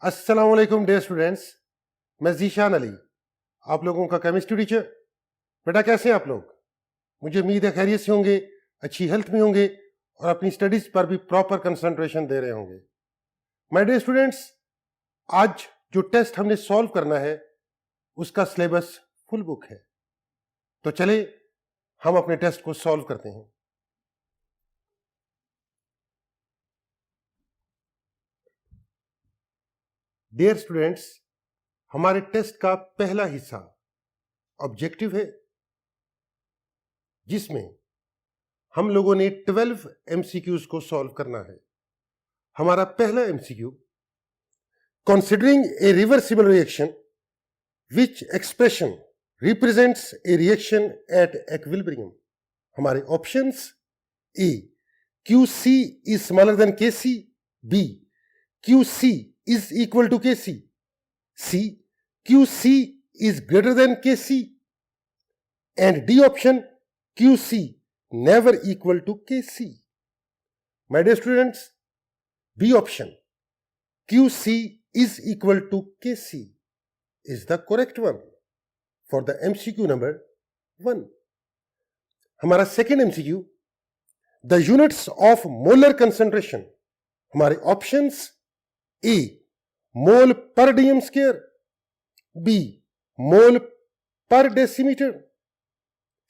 अस्सलाम वालेकुम dear students, मैं जीशान अली, आप लोगों का केमिस्ट्री टीचर। बेटा कैसे हैं आप लोग? मुझे उम्मीद है खैरियत से होंगे, अच्छी हेल्थ में होंगे और अपनी स्टडीज पर भी प्रॉपर कंसंट्रेशन दे रहे होंगे। माय डियर स्टूडेंट्स, आज जो टेस्ट हमने सॉल्व करना है उसका सिलेबस फुल बुक है, तो चले हम अपने टेस्ट को सॉल्व करते हैं। डियर स्टूडेंट्स, हमारे टेस्ट का पहला हिस्सा ऑब्जेक्टिव है, जिसमें हम लोगों ने 12 एमसीक्यूज को सॉल्व करना है। हमारा पहला MCQ, considering a reversible reaction which expression represents a reaction at equilibrium. हमारे options: A QC is smaller than KC, B QC is equal to KC, C QC is greater than KC, and D option QC never equal to KC. My dear students, B option QC is equal to KC is the correct one for the MCQ number 1. हमारा second MCQ, the units of molar concentration. हमारे options: A mole per dm square, B mole per decimetre,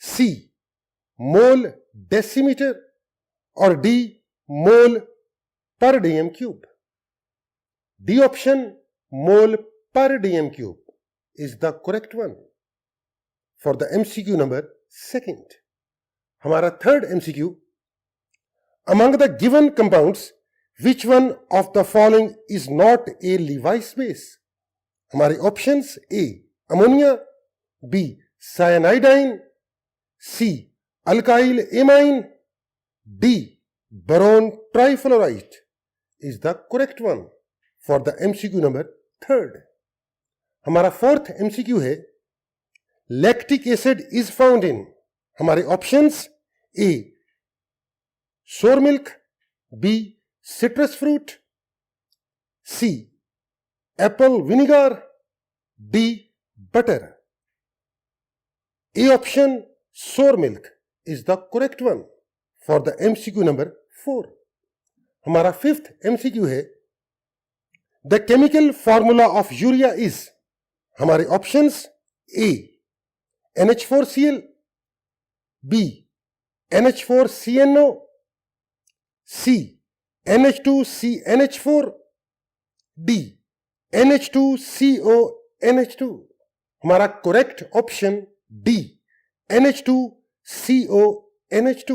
C mole decimetre और D mole per dm cube. D option mole per dm cube is the correct one for the MCQ number second. हमारा third MCQ, among the given compounds which one of the following is not a Lewis base? हमारे options: A ammonia, B साइनाइडाइन, C alkyl amine, D boron trifluoride is the correct one for the MCQ number third. हमारा fourth MCQ है, lactic acid is found in. हमारे options: A सोर milk, B citrus fruit, C apple vinegar, D butter. A option sour milk is the correct one for the MCQ number 4. हमारा fifth MCQ है, the chemical formula of urea is। हमारे options: A NH4Cl, B NH4CNO, C NH2CNH4, D NH2CONH2। हमारा correct option D NH2CONH2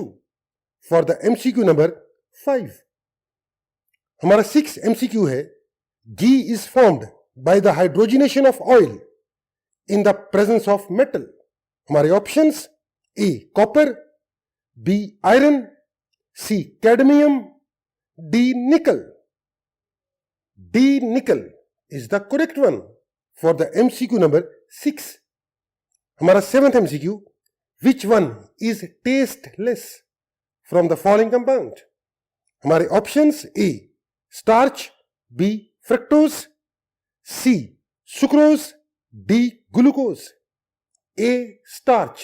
for the MCQ number 5। हमारा six MCQ है, ghee is formed by the hydrogenation of oil in the presence of metal. हमारे options: A copper, B iron, C cadmium, D nickel. D nickel is the correct one for the MCQ number 6. हमारा seventh MCQ, which one is tasteless from the following compound? हमारे options: A starch, B fructose, C sucrose, D glucose. A starch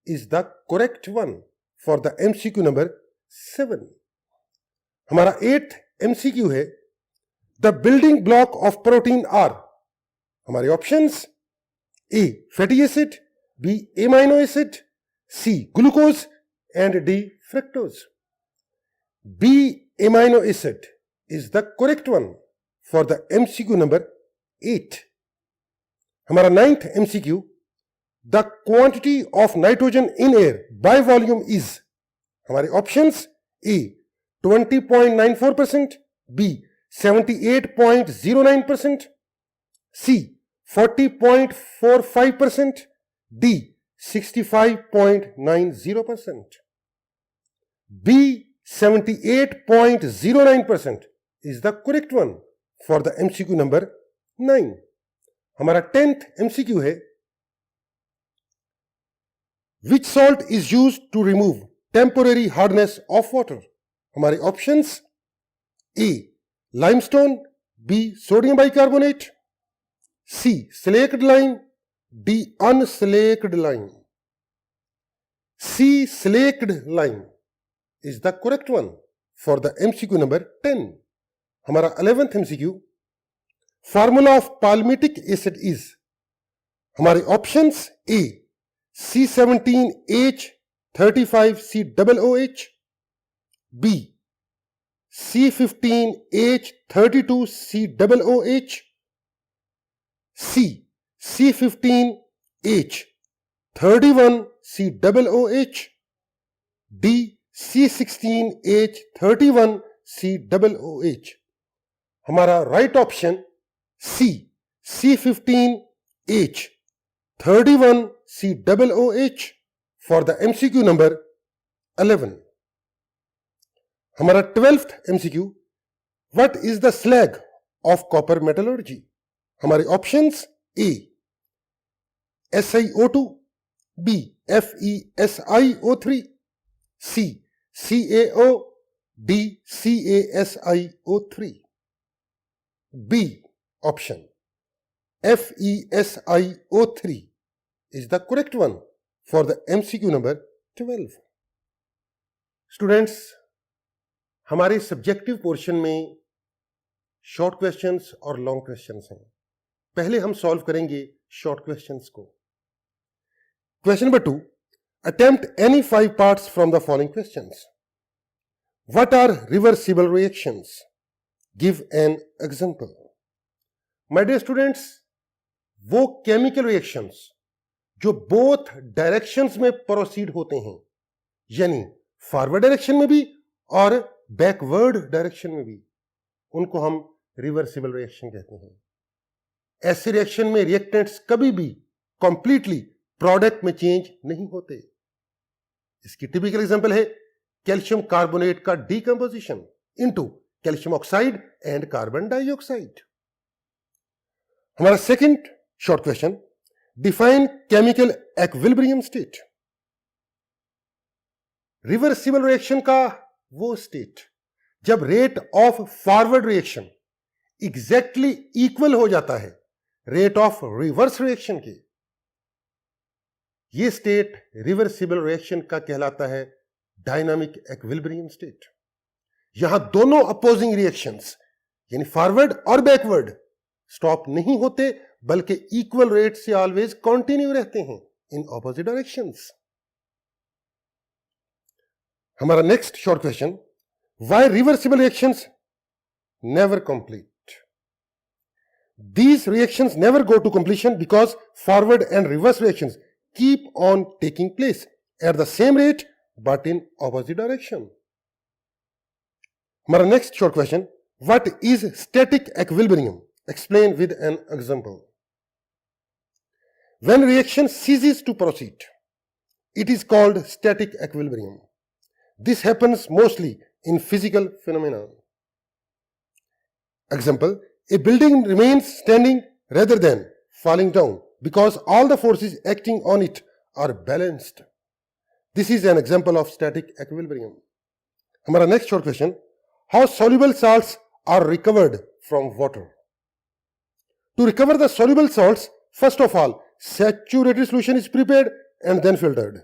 is the correct one for the MCQ number 7. हमारा eighth MCQ है, the building block of protein are. हमारे options: A fatty acid, B amino acid, C glucose and D fructose. B amino acid is the correct one for the MCQ number 8। हमारा ninth MCQ, the quantity of nitrogen in air by volume is. हमारे options: A 20.94%, B 78.09%, C 40.45%, D 65.90%. B 78.09% is the correct one for the MCQ number 9. हमारा 10th MCQ है, which salt is used to remove temporary hardness of water? हमारे options: A limestone, B. Sodium bicarbonate. C. Slaked lime. D. Unslaked lime. C. Slaked lime is the correct one for the MCQ number 10. हमारा 11th MCQ. Formula of palmitic acid is. हमारे options A. C17H35COOH. B. C15H32COOH. C. C15H31COOH. D. C16H31COOH. हमारा right option C. C15H31COOH for the MCQ number 11. हमारा 12th MCQ. What is the slag of copper metallurgy? हमारे options A. SiO2. B. FeSiO3. C. CaO. D. CaSiO3. B option FeSiO3 is the correct one for the MCQ number 12. Students, हमारे subjective portion में short questions और long questions हैं. पहले हम solve करेंगे short questions को. Question number 2. Attempt any 5 parts from the following questions. What are reversible reactions? Give an example. My dear students, वो chemical reactions जो बोथ डायरेक्शंस में प्रोसीड होते हैं, यानी फॉरवर्ड डायरेक्शन में भी और बैकवर्ड डायरेक्शन में भी, उनको हम रिवर्सिबल रिएक्शन कहते हैं. ऐसे रिएक्शन में रिएक्टेंट्स कभी भी कंप्लीटली प्रोडक्ट में चेंज नहीं होते. इसकी टिपिकल एग्जांपल है कैल्शियम कार्बोनेट का decomposition into calcium oxide and carbon dioxide. हमारा second short question. Define chemical equilibrium state. Reversible reaction का वो स्टेट जब rate of forward reaction exactly equal हो जाता है रेट ऑफ रिवर्स रिएक्शन के. ये स्टेट रिवर्सिबल रिएक्शन का कहलाता है डायनामिक एक्विलिब्रियम स्टेट. यहां दोनों अपोजिंग रिएक्शंस यानी फॉरवर्ड और बैकवर्ड स्टॉप नहीं होते, बल्कि इक्वल रेट से ऑलवेज कंटिन्यू रहते हैं इन ऑपोजिट डायरेक्शंस. हमारा next short question. Why reversible reactions never complete? These reactions never go to completion because forward and reverse reactions keep on taking place at the same rate but in opposite direction. हमारा next short question. What is static equilibrium? Explain with an example. When reaction ceases to proceed, it is called static equilibrium. This happens mostly in physical phenomena. Example. A building remains standing rather than falling down because all the forces acting on it are balanced. This is an example of static equilibrium. हमारा next short question. How soluble salts are recovered from water? To recover the soluble salts, first of all, saturated solution is prepared and then filtered.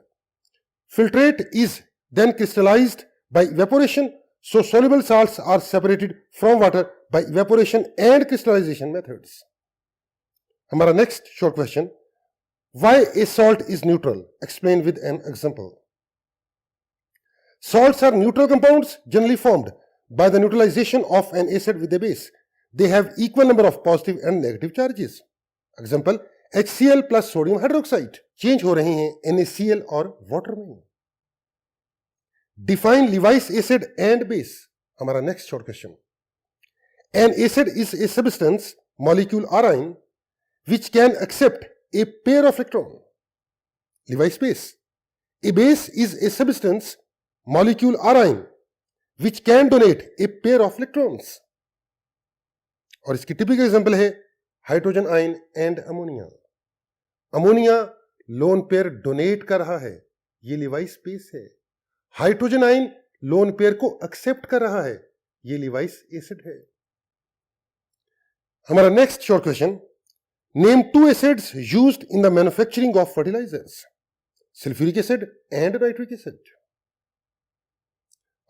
Filtrate is then crystallized by evaporation, so soluble salts are separated from water by evaporation and crystallization methods. हमारा next short question. Why a salt is neutral? Explain with an example. Salts are neutral compounds generally formed by the neutralization of an acid with a base. They have equal number of positive and negative charges. Example. HCl plus sodium hydroxide change हो रहे हैं NaCl और water में. Define Lewis acid and base. हमारा next short question. An acid is a substance, molecule or ion, which can accept a pair of electrons. Lewis base. A base is a substance, molecule or ion, which can donate a pair of electrons. और इसकी typical example है hydrogen ion and ammonia. Ammonia lone pair donate कर रहा है, ये Lewis base है. Hydrogen ion lone pair को accept कर रहा है, ये लिवाइस एसिड है. हमारा next short question, name 2 acids used in the manufacturing of fertilisers, sulphuric acid and nitric acid.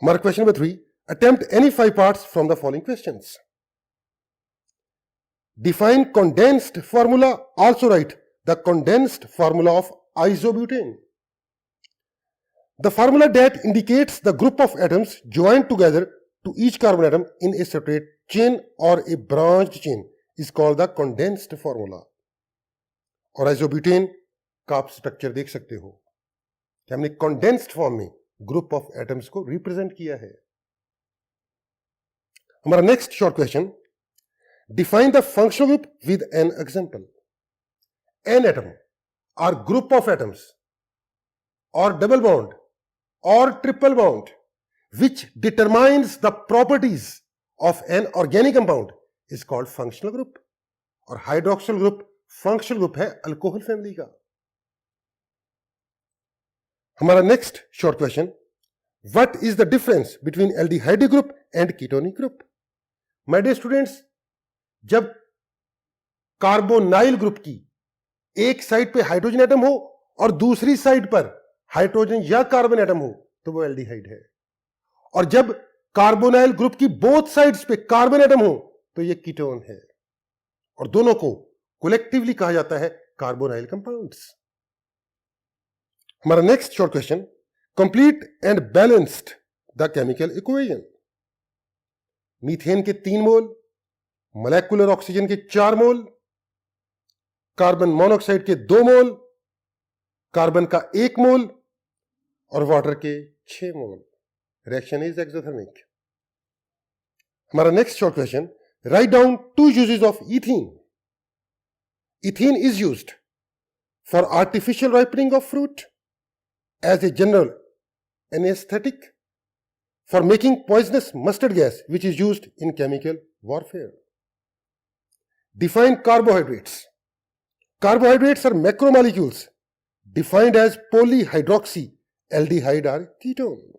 हमारा question number 3, attempt any 5 parts from the following questions. Define condensed formula. Also write the condensed formula of isobutane. The formula that indicates the group of atoms joined together to each carbon atom in a separate chain or a branched chain is called the condensed formula. और isobutane का आप structure देख सकते हो कि हमने condensed form में group of atoms को रिप्रेजेंट किया है. हमारा next short question, define the functional group with an example. An atom or group of atoms और डबल बॉन्ड और triple bond which determines the properties of an organic compound is called functional group. और hydroxyl group functional group है alcohol family का. हमारा next short question, what is the difference between aldehydic group and ketonic group. My dear students, जब carbonyl group की एक side पे hydrogen atom हो और दूसरी साइड पर हाइड्रोजन या कार्बन एटम हो तो वो एल्डिहाइड है. और जब कार्बोनाइल ग्रुप की बोथ साइड्स पे कार्बन एटम हो तो ये कीटोन है. और दोनों को कलेक्टिवली कहा जाता है कार्बोनाइल कंपाउंड्स. हमारा next short question, complete and balanced the chemical equation. Methane के 3 मोल, मोलेकुलर ऑक्सीजन के 4 मोल, कार्बन मोनोऑक्साइड के 2 मोल, कार्बन का 1 मोल और वाटर के 6 मोल. Reaction is exothermic. हमारा next short question, write down 2 uses of ethene. Ethene is used for artificial ripening of fruit, as a general anesthetic, for making poisonous mustard gas which is used in chemical warfare. Define carbohydrates. Carbohydrates are macromolecules defined as polyhydroxyaldehyde or ketone.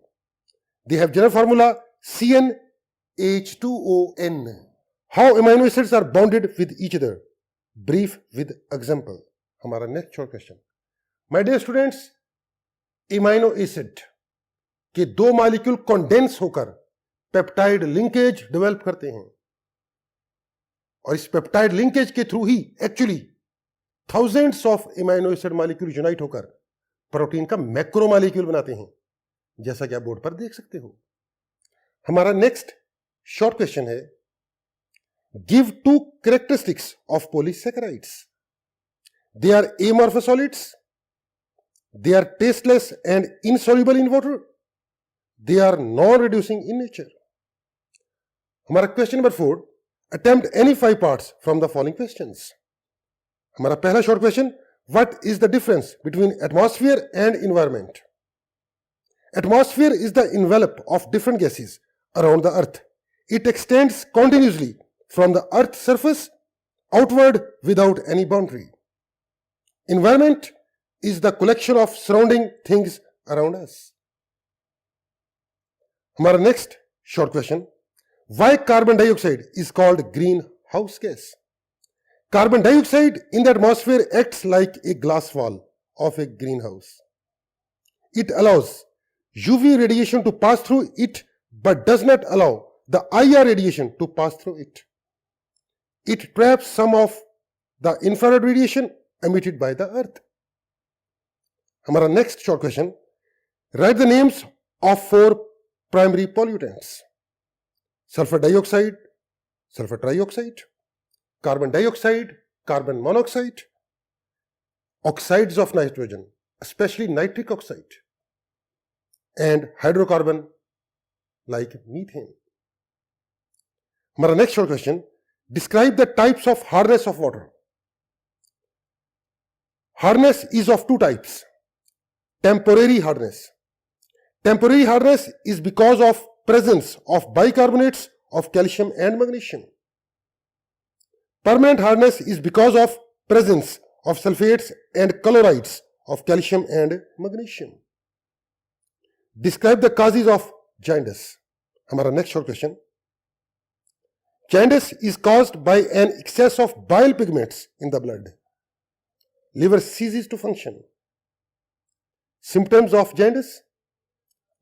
They have general formula CnH2ON. How amino acids are bonded with each other? Brief with example. हमारा next short question, my dear students, amino acid के 2 molecule condense होकर peptide linkage develop करते हैं और इस peptide linkage के through ही actually thousands of amino acid molecule unite होकर प्रोटीन का मैक्रो मॉलिक्यूल बनाते हैं, जैसा कि आप बोर्ड पर देख सकते हो. हमारा नेक्स्ट शॉर्ट क्वेश्चन है, give 2 characteristics of polysaccharides. They are amorphous solids. They are tasteless and insoluble in water. They are non-reducing in nature. हमारा question number 4, attempt any 5 parts from the following questions. हमारा पहला short question, what is the difference between atmosphere and environment? Atmosphere is the envelope of different gases around the earth. It extends continuously from the earth's surface outward without any boundary. Environment is the collection of surrounding things around us. हमारा next short question, why carbon dioxide is called greenhouse gas? Carbon dioxide in the atmosphere acts like a glass wall of a greenhouse. It allows UV radiation to pass through it but does not allow the IR radiation to pass through it. It traps some of the infrared radiation emitted by the earth. हमारा next short question, write the names of 4 primary pollutants. Sulphur dioxide, sulphur trioxide, carbon dioxide, carbon monoxide, oxides of nitrogen specially nitric oxide, and hydrocarbon like methane. हमारा next short question, describe the types of hardness of water. Hardness is of 2 types. Temporary hardness. Temporary hardness is because of presence of bicarbonates of calcium and magnesium. Permanent hardness is because of presence of sulfates and chlorides of calcium and magnesium. Describe the causes of jaundice. हमारा next short question, Jaundice is caused by an excess of bile pigments in the blood. Liver ceases to function. Symptoms of jaundice: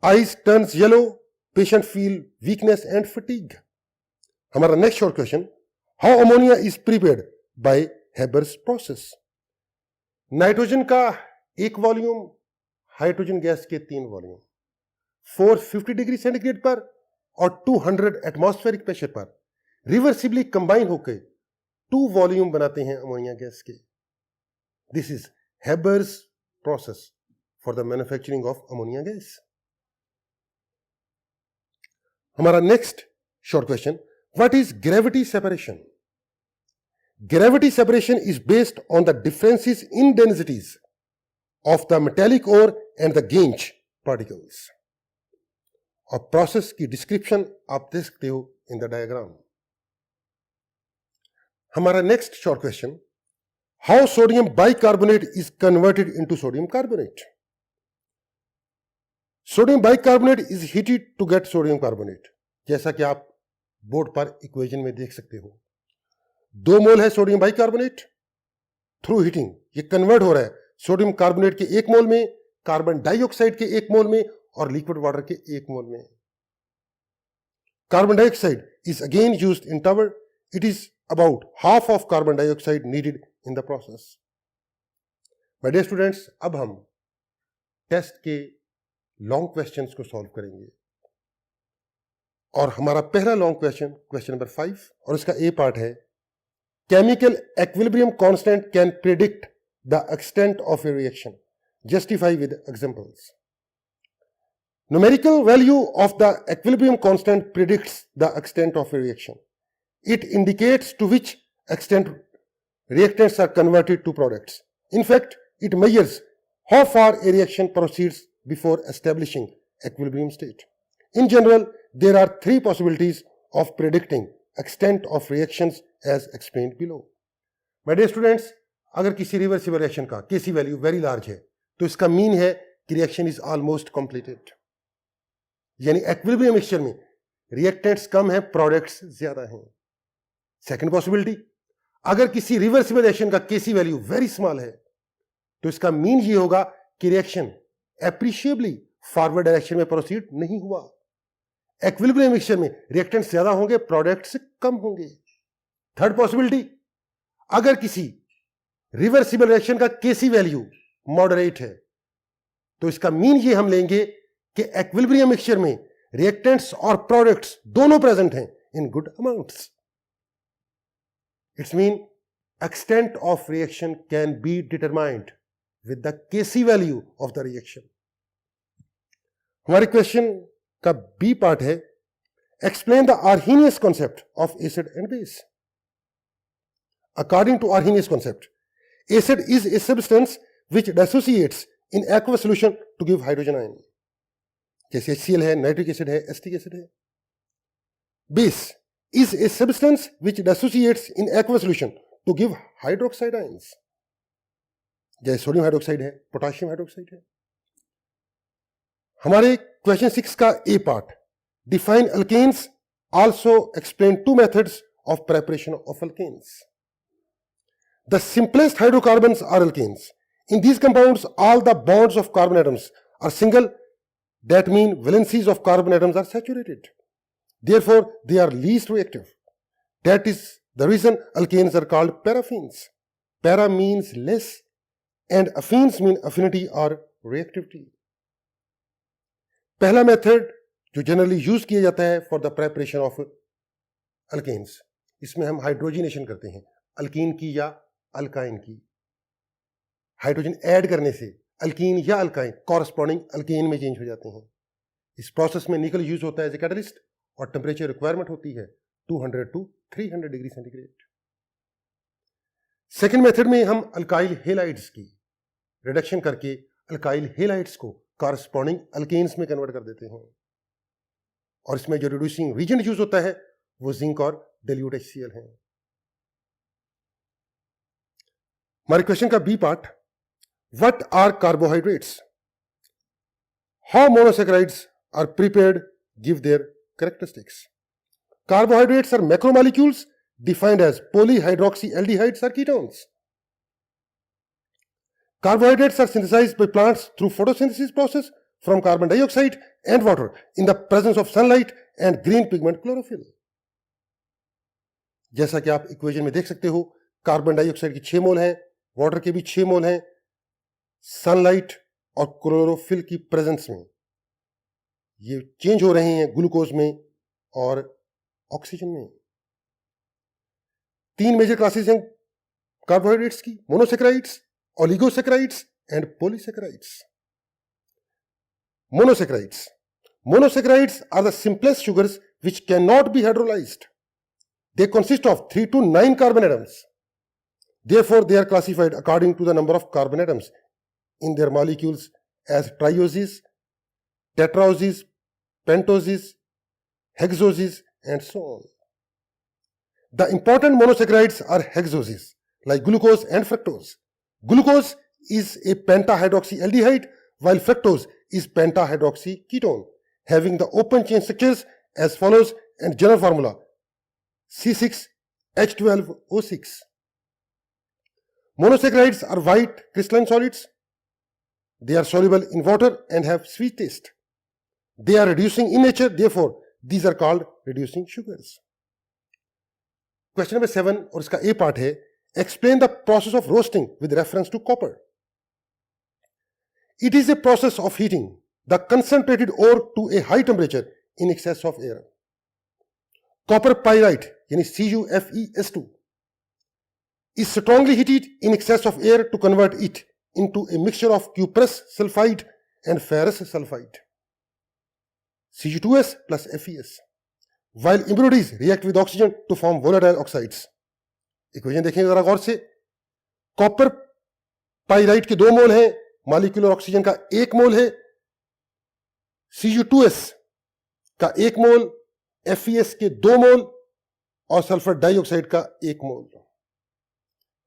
eyes turns yellow, patient feel weakness and fatigue. हमारा next short question: how ammonia is prepared by Haber's process? Nitrogen का एक volume, hydrogen gas के 3 volume, 450 degree centigrade पर और 200 atmospheric pressure पर reversibly combine होकर 2 volume बनाते हैं अमोनिया गैस के. This is Haber's process for the manufacturing of ammonia gas. हमारा next short question: what is gravity separation? Gravity separation is based on the differences in densities of the metallic ore and the gauge particles. और process की description आप देख सकते हो in the diagram. हमारा next short question: how sodium bicarbonate is converted into sodium carbonate? Sodium bicarbonate is heated to get sodium carbonate. जैसा कि आप बोर्ड पर इक्वेशन में देख सकते हो, 2 मोल है सोडियम बाइकार्बोनेट. थ्रू हीटिंग ये कन्वर्ट हो रहा है सोडियम कार्बोनेट के 1 मोल में, कार्बन डाइऑक्साइड के 1 मोल में और लिक्विड वाटर के 1 मोल में. Carbon dioxide is again used in tower. It is about half of carbon dioxide needed in the process. My dear students, अब हम टेस्ट के लॉन्ग क्वेश्चंस को सॉल्व करेंगे. और हमारा पहला लॉन्ग क्वेश्चन नंबर 5, और इसका ए पार्ट है: chemical equilibrium constant can predict the extent of a reaction. Justify with examples. Numerical value of the equilibrium constant predicts the extent of a reaction. It indicates to which extent reactants are converted to products. In fact, it measures how far a reaction proceeds before establishing equilibrium state. In general, there are 3 possibilities of predicting extent of reactions as explained below. My dear students, अगर किसी reversible reaction का Kc value very large है तो इसका mean है कि reaction is almost completed. यानी equilibrium mixture में रिएक्टेंट्स कम है, प्रोडक्ट्स ज्यादा हैं. सेकंड पॉसिबिलिटी, अगर किसी रिवर्सिबल रिएक्शन का Kc वैल्यू वेरी स्मॉल है तो इसका मीन ये होगा कि रिएक्शन एप्रिशिएबली फॉरवर्ड डायरेक्शन में प्रोसीड नहीं हुआ. इक्विलिब्रियम मिक्सचर में रिएक्टेंट्स ज्यादा होंगे, प्रोडक्ट्स कम होंगे. थर्ड पॉसिबिलिटी, अगर किसी रिवर्सिबल रिएक्शन का Kc वैल्यू मॉडरेट है तो इसका मीन ये हम लेंगे कि इक्विलिब्रियम मिक्सचर में रिएक्टेंट्स और प्रोडक्ट्स दोनों प्रेजेंट हैं in good amounts. It's mean extent of reaction can be determined with the Kc value of the reaction. हमारे क्वेश्चन का बी पार्ट है: explain the Arrhenius concept of acid and base. According to Arrhenius concept, acid is a substance which dissociates in aqueous solution to give hydrogen ion. जैसे HCl है, nitric acid है, acetic acid है. Base is a substance which dissociates in aqueous solution to give hydroxide ions. जैसे sodium hydroxide है, potassium hydroxide है. हमारे question 6 का A part: define alkanes. Also explain 2 methods of preparation of alkanes. The simplest hydrocarbons are alkanes. In these compounds, all the bonds of carbon atoms are single. That means valencies of carbon atoms are saturated. Therefore, they are least reactive. That is the reason alkanes are called paraffins. Para means less and affines mean affinity or reactivity. पहला method जो generally use किया जाता है for the preparation of alkanes, इसमें हम hydrogenation करते हैं alkyne की या अल्काइन की. हाइड्रोजन ऐड करने से अल्कीन या अल्काइन कॉरस्पॉन्डिंग अल्केन में चेंज हो जाते हैं. इस प्रोसेस में निकल यूज होता है एज ए कैटलिस्ट और टेम्परेचर रिक्वायरमेंट होती है 200 to 300 degree centigrade. Second method में हम अल्काइल हेलाइड्स की रिडक्शन करके अल्काइल हेलाइड्स को कॉरस्पॉन्डिंग अल्केन्स में कन्वर्ट कर देते हैं. और इसमें जो रिड्यूसिंग रीजेंट यूज होता है वो जिंक और डाइल्यूट HCl है. हमारे क्वेश्चन का B part: what are carbohydrates? How monosaccharides are prepared? Give their characteristics. Carbohydrates are macromolecules defined as polyhydroxyaldehydes or ketones. Carbohydrates are synthesized by plants through photosynthesis process from carbon dioxide and water in the presence of sunlight and green pigment chlorophyll. जैसा कि आप equation में देख सकते हो, carbon dioxide की 6 मोल हैं, water के भी 6 मोल हैं, सनलाइट और क्लोरोफिल की प्रेजेंस में ये चेंज हो रहे हैं ग्लूकोज में और ऑक्सीजन में। 3 मेजर क्लासेस हैं कार्बोहाइड्रेट्स की, monosaccharides, oligosaccharides and polysaccharides. Monosaccharides are the simplest sugars which cannot be hydrolyzed. They consist of 3 to 9 carbon atoms. Therefore, they are classified according to the number of carbon atoms in their molecules as trioses, tetraoses, pentoses, hexoses, and so on. The important monosaccharides are hexoses, like glucose and fructose. Glucose is a pentahydroxyaldehyde, while fructose is pentahydroxyketone, having the open chain structures as follows and general formula C6H12O6. Monosaccharides are white crystalline solids. They are soluble in water and have sweet taste. They are reducing in nature, therefore these are called reducing sugars. Question number 7 और इसका A part है, explain the process of roasting with reference to copper. It is a process of heating the concentrated ore to a high temperature in excess of air. Copper pyrite यानी CuFeS2 is strongly heated in excess of air to convert it into a mixture of cuprous sulfide and ferrous sulfide, Cu2S plus Fes, while impurities react with oxygen to form volatile oxides. Equation देखेंगे जरा गौर से। Copper pyrite के 2 मोल हैं, molecular oxygen का 1 मोल है, Cu2S का 1 मोल, Fes के 2 मोल और सल्फर डाइऑक्साइड का 1 मोल।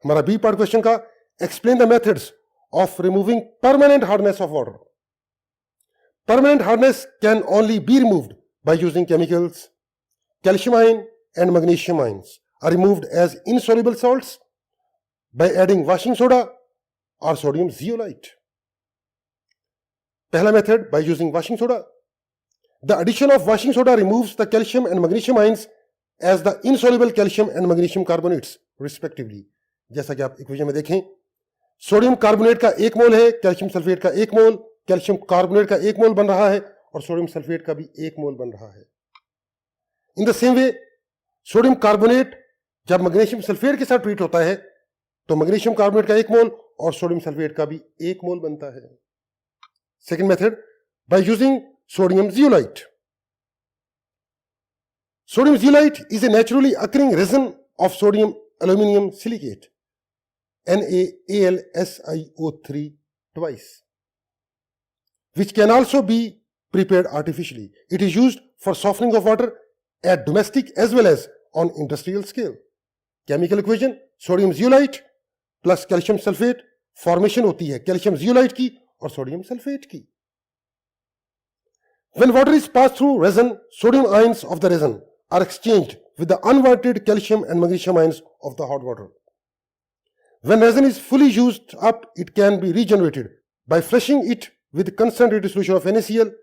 हमारा बी पार्ट क्वेश्चन का, explain the methods of removing permanent hardness of water. Permanent hardness can only be removed by using chemicals. Calcium ion and magnesium ions are removed as insoluble salts by adding washing soda or sodium zeolite. Pehla method, by using washing soda. The addition of washing soda removes the calcium and magnesium ions as the insoluble calcium and magnesium carbonates respectively. जैसा कि आप equation में देखें, sodium carbonate का 1 मोल है, calcium sulphate का 1 मोल, calcium carbonate का 1 मोल बन रहा है और सोडियम सल्फेट का भी 1 मोल बन रहा है। In the same way sodium carbonate जब मैग्नीशियम सल्फेट के साथ ट्रीट होता है तो मैग्नीशियम कार्बोनेट का 1 मोल और सोडियम सल्फेट का भी 1 मोल बनता है। Second method, by using sodium zeolite. Sodium zeolite is a naturally occurring resin of sodium aluminum silicate, NaAlSiO3 twice, which can also be prepared artificially. It is used for softening of water at domestic as well as on industrial scale. Chemical equation, sodium zeolite plus calcium sulfate, formation होती है calcium zeolite की और sodium sulfate की. When water is passed through resin, sodium ions of the resin are exchanged with the unwanted calcium and magnesium ions of the hot water. When resin is fully used up, it can be regenerated by flushing it with concentrated solution of NaCl.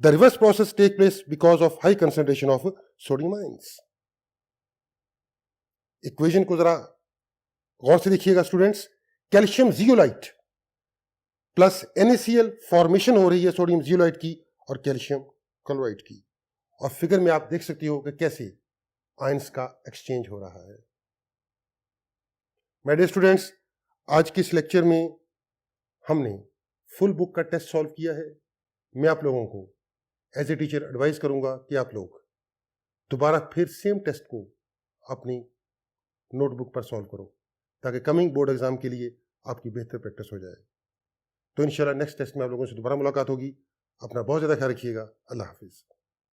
The reverse process takes place because of high concentration of sodium ions. Equation को जरा गौर से देखिएगा students. Calcium zeolite plus NaCl formation हो रही है sodium zeolite की और calcium chloride की, और फिगर में आप देख सकते हो कि कैसे आयंस का एक्सचेंज हो रहा है। माय डियर स्टूडेंट्स, आज के इस लेक्चर में हमने फुल बुक का टेस्ट सॉल्व किया है। मैं आप लोगों को एज ए टीचर एडवाइस करूंगा कि आप लोग दोबारा फिर सेम टेस्ट को अपनी नोटबुक पर सॉल्व करो ताकि कमिंग बोर्ड एग्जाम के लिए आपकी बेहतर प्रैक्टिस हो जाए। तो इंशाल्लाह नेक्स्ट टेस्ट में आप लोगों से दोबारा मुलाकात होगी। अपना बहुत ज़्यादा ख्याल रखिएगा। अल्लाह हाफिज़।